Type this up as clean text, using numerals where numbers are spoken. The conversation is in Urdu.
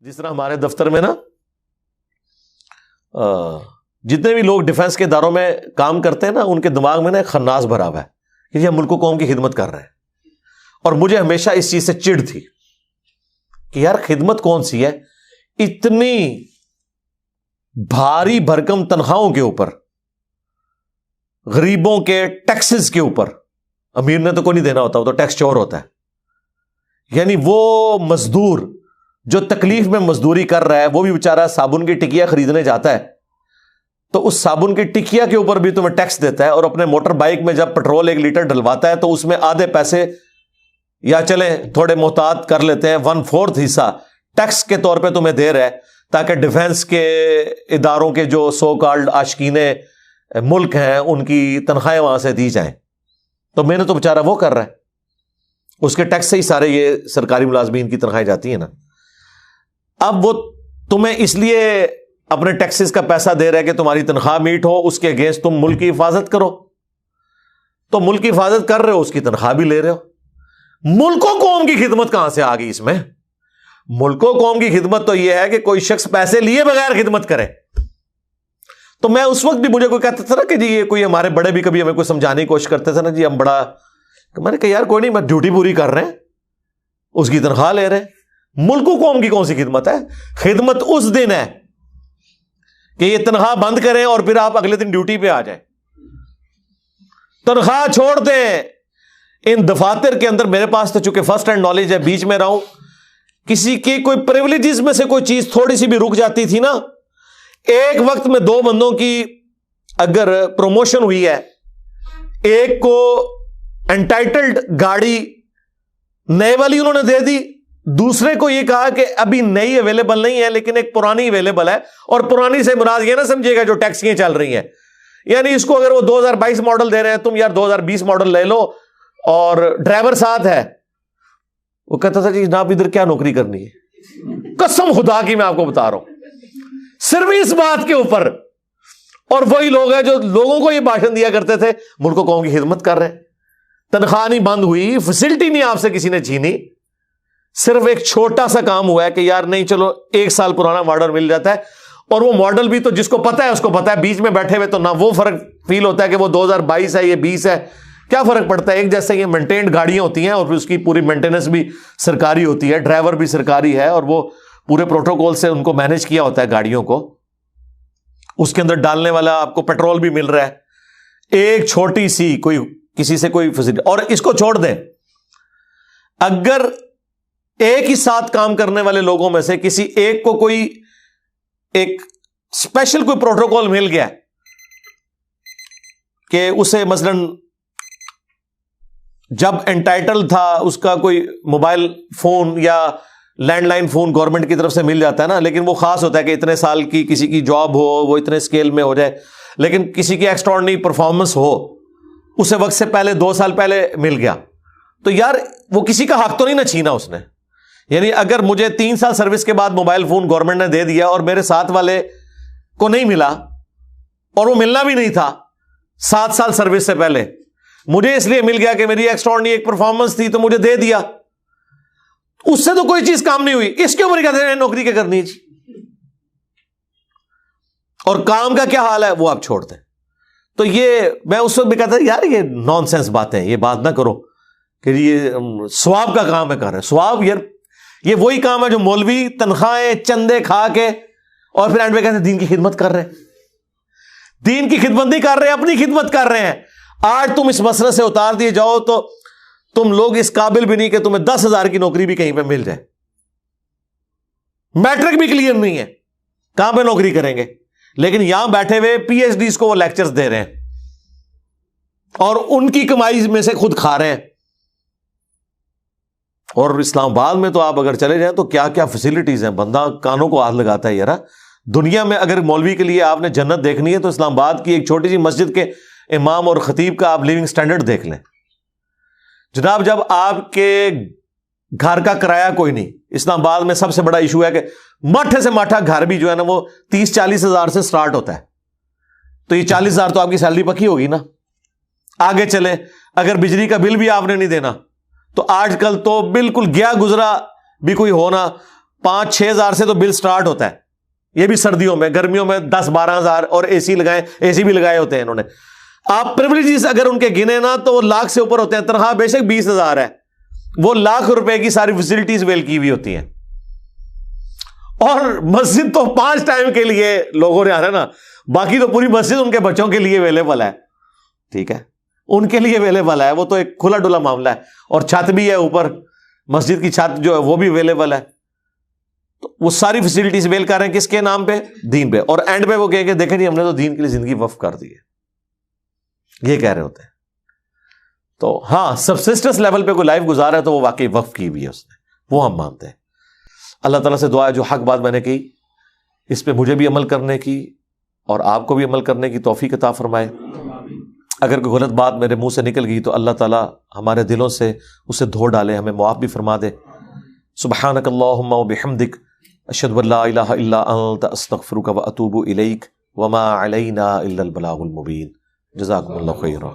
جس طرح ہمارے دفتر میں نا جتنے بھی لوگ ڈیفنس کے اداروں میں کام کرتے ہیں نا، ان کے دماغ میں نا ایک خناس بھرا ہوا ہے کہ یہ ملک و قوم کی خدمت کر رہے ہیں. اور مجھے ہمیشہ اس چیز سے چڑ تھی کہ یار خدمت کون سی ہے اتنی بھاری بھرکم تنخواہوں کے اوپر، غریبوں کے ٹیکسز کے اوپر. امیر نے تو کوئی نہیں دینا ہوتا، وہ تو ٹیکس چور ہوتا ہے. یعنی وہ مزدور جو تکلیف میں مزدوری کر رہا ہے، وہ بھی بیچارہ صابن کی ٹکیا خریدنے جاتا ہے تو اس صابن کی ٹکیا کے اوپر بھی تمہیں ٹیکس دیتا ہے، اور اپنے موٹر بائک میں جب پیٹرول 1 لیٹر ڈلواتا ہے تو اس میں آدھے پیسے یا چلیں تھوڑے محتاط کر لیتے ہیں 1/4 حصہ ٹیکس کے طور پہ تمہیں دے رہا ہے، تاکہ ڈیفنس کے اداروں کے جو سو کالڈ عاشقین ملک ہیں ان کی تنخواہیں وہاں سے دی جائیں. تو میں نے تو بیچارہ وہ کر رہا ہے، اس کے ٹیکس سے ہی سارے یہ سرکاری ملازمین کی تنخواہیں جاتی ہیں نا. اب وہ تمہیں اس لیے اپنے ٹیکسز کا پیسہ دے رہا ہے کہ تمہاری تنخواہ میٹ ہو، اس کے اگینسٹ تم ملک کی حفاظت کرو. تو ملک کی حفاظت کر رہے ہو، اس کی تنخواہ بھی لے رہے ہو. ملک و قوم کی خدمت کہاں سے آ گئی اس میں؟ ملک و قوم کی خدمت تو یہ ہے کہ کوئی شخص پیسے لیے بغیر خدمت کرے. تو میں اس وقت بھی، مجھے کوئی کہتا تھا نا کہ جی یہ کوئی ہمارے بڑے بھی کبھی ہمیں کوئی سمجھانے کی کوشش کرتے تھے نا، جی ہم بڑا، میں نے کہا یار کوئی نہیں، میں ڈیوٹی پوری کر رہے ہیں، اس کی تنخواہ لے رہے ہیں. ملک و قوم کی کون سی خدمت ہے؟ خدمت اس دن ہے کہ یہ تنخواہ بند کریں اور پھر آپ اگلے دن ڈیوٹی پہ آ جائیں. تنخواہ چھوڑ دیں. ان دفاتر کے اندر میرے پاس تو چونکہ فرسٹ ہینڈ نالج ہے، بیچ میں رہا ہوں، کسی کی کوئی پریولیجز میں سے کوئی چیز تھوڑی سی بھی رک جاتی تھی نا، ایک وقت میں 2 بندوں کی اگر پروموشن ہوئی ہے، ایک کو انٹائٹلڈ گاڑی نئے والی انہوں نے دے دی، دوسرے کو یہ کہا کہ ابھی نئی اویلیبل نہیں ہے لیکن ایک پرانی اویلیبل ہے. اور پرانی سے مراد یہ نہ سمجھے گا جو ٹیکسیاں چل رہی ہیں، یعنی اس کو اگر وہ 2022 ماڈل دے رہے ہیں، تم یار 2020 ماڈل لے لو اور ڈرائیور ساتھ ہے. وہ کہتا تھا جی جناب ادھر کیا نوکری کرنی ہے؟ قسم خدا کی میں آپ کو بتا رہا ہوں، صرف اس بات کے اوپر. اور وہی لوگ ہیں جو لوگوں کو یہ بھاشن دیا کرتے تھے ملک و قوم کی خدمت کر رہے ہیں. تنخواہ نہیں بند ہوئی، فیسلٹی نہیں آپ سے کسی نے چھینی، صرف ایک چھوٹا سا کام ہوا ہے کہ یار نہیں چلو 1 سال پرانا ماڈل مل جاتا ہے. اور وہ ماڈل بھی تو جس کو پتا ہے اس کو پتا ہے، بیچ میں بیٹھے ہوئے تو نہ وہ فرق فیل ہوتا ہے کہ وہ 2022 ہے یہ 20 ہے، کیا فرق پڑتا ہے؟ ایک جیسے یہ مینٹینڈ گاڑیاں ہوتی ہیں اور اس کی پوری مینٹیننس بھی سرکاری ہوتی ہے، ڈرائیور بھی سرکاری ہے، اور وہ پورے پروٹوکول سے ان کو مینج کیا ہوتا ہے گاڑیوں کو. اس کے اندر ڈالنے والا آپ کو پیٹرول بھی مل رہا ہے. ایک چھوٹی سی کوئی کسی سے کوئی فیسلٹی. اور اس کو چھوڑ دیں، اگر ایک ہی ساتھ کام کرنے والے لوگوں میں سے کسی ایک کو کوئی ایک اسپیشل کوئی پروٹوکول مل گیا کہ اسے مثلاً جب انٹائٹل تھا اس کا کوئی موبائل فون یا لینڈ لائن فون گورنمنٹ کی طرف سے مل جاتا ہے نا، لیکن وہ خاص ہوتا ہے کہ اتنے سال کی کسی کی جاب ہو، وہ اتنے سکیل میں ہو جائے، لیکن کسی کی ایکسٹراڈنری پرفارمنس ہو، اسے وقت سے پہلے 2 سال پہلے مل گیا، تو یار وہ کسی کا حق تو نہیں نہ چھینا اس نے. یعنی اگر مجھے 3 سال سروس کے بعد موبائل فون گورنمنٹ نے دے دیا اور میرے ساتھ والے کو نہیں ملا، اور وہ ملنا بھی نہیں تھا 7 سال سروس سے پہلے، مجھے اس لیے مل گیا کہ میری ایکسٹراڈنری ایک پرفارمنس تھی تو مجھے دے دیا، اس سے تو کوئی چیز کام نہیں ہوئی. اس کے اوپر کہتے ہیں نوکری کیا کرنی ہے جی؟ اور کام کا کیا حال ہے وہ آپ چھوڑ دیں. تو یہ میں اس وقت بھی کہتا یار یہ نان سینس باتیں، یہ بات نہ کرو کہ یہ ثواب کا کام ہے کر رہے. ثواب یار یہ وہی کام ہے جو مولوی تنخواہیں چندے کھا کے اور پھر اینڈ پہ کہتے ہیں دین کی خدمت کر رہے ہیں. دین کی خدمت نہیں کر رہے، اپنی خدمت کر رہے ہیں. آج تم اس مسئلے سے اتار دیے جاؤ تو تم لوگ اس قابل بھی نہیں کہ تمہیں 10,000 کی نوکری بھی کہیں پہ مل جائے. میٹرک بھی کلیئر نہیں ہے، کہاں پہ نوکری کریں گے؟ لیکن یہاں بیٹھے ہوئے پی ایچ ڈیز کو وہ لیکچرز دے رہے ہیں اور ان کی کمائی میں سے خود کھا رہے ہیں. اور اسلام آباد میں تو آپ اگر چلے جائیں تو کیا کیا فیسلٹیز ہیں، بندہ کانوں کو ہاتھ لگاتا ہے. یار دنیا میں اگر مولوی کے لیے آپ نے جنت دیکھنی ہے تو اسلام آباد کی ایک چھوٹی سی مسجد کے امام اور خطیب کا آپ لیونگ سٹینڈرڈ دیکھ لیں. جناب جب آپ کے گھر کا کرایہ کوئی نہیں، اسلام آباد میں سب سے بڑا ایشو ہے کہ ماٹھے سے ماٹھا گھر بھی جو ہے نا وہ 30-40 ہزار سے سٹارٹ ہوتا ہے. تو یہ 40 ہزار تو آپ کی سیلری پکی ہوگی نا. آگے چلے اگر بجلی کا بل بھی آپ نے نہیں دینا تو آج کل تو بالکل گیا گزرا بھی کوئی ہونا 5-6 ہزار سے تو بل سٹارٹ ہوتا ہے، یہ بھی سردیوں میں، گرمیوں میں 10-12 ہزار، اور اے سی بھی لگائے ہوتے ہیں انہوں نے. آپ پریولیجز اگر ان کے گنے نا تو وہ لاکھ سے اوپر ہوتے ہیں. تنخواہ بے شک 20,000 ہے، وہ لاکھ روپے کی ساری فیسلٹیز ویل کی ہوئی ہوتی ہیں. اور مسجد تو 5 ٹائم کے لیے لوگوں نے آنا نا، باقی تو پوری مسجد ان کے بچوں کے لیے اویلیبل ہے. ٹھیک ہے، ان کے لیے اویلیبل ہے، وہ تو ایک کھلا ڈلا معاملہ ہے. اور چھت بھی ہے اوپر، مسجد کی چھت جو ہے وہ بھی اویلیبل ہے. تو وہ ساری فیسلٹیز ویل کر رہے ہیں کس کے نام پہ؟ دین پہ. اور اینڈ پہ وہ کہیں کہ دیکھیں جی ہم نے تو دین کے لیے زندگی وقف کر دی ہے، یہ کہہ رہے ہوتے ہیں. تو ہاں سبسسٹنس لیول پہ کوئی لائف گزارا ہے تو وہ واقعی وقف کی بھی ہے اس نے، وہ ہم مانتے ہیں. اللہ تعالیٰ سے دعا ہے جو حق بات میں نے کی اس پہ مجھے بھی عمل کرنے کی اور آپ کو بھی عمل کرنے کی توفیق عطا فرمائے. اگر کوئی غلط بات میرے منہ سے نکل گئی تو اللہ تعالیٰ ہمارے دلوں سے اسے دھو ڈالے، ہمیں معاف بھی فرما دے. سبحانک اللہم و بحمدک، اشہد ان لا الہ الا انت، استغفرک و اتوب الیک، وما علینا الا البلاغ المبین. جزاکم اللہ خیرا.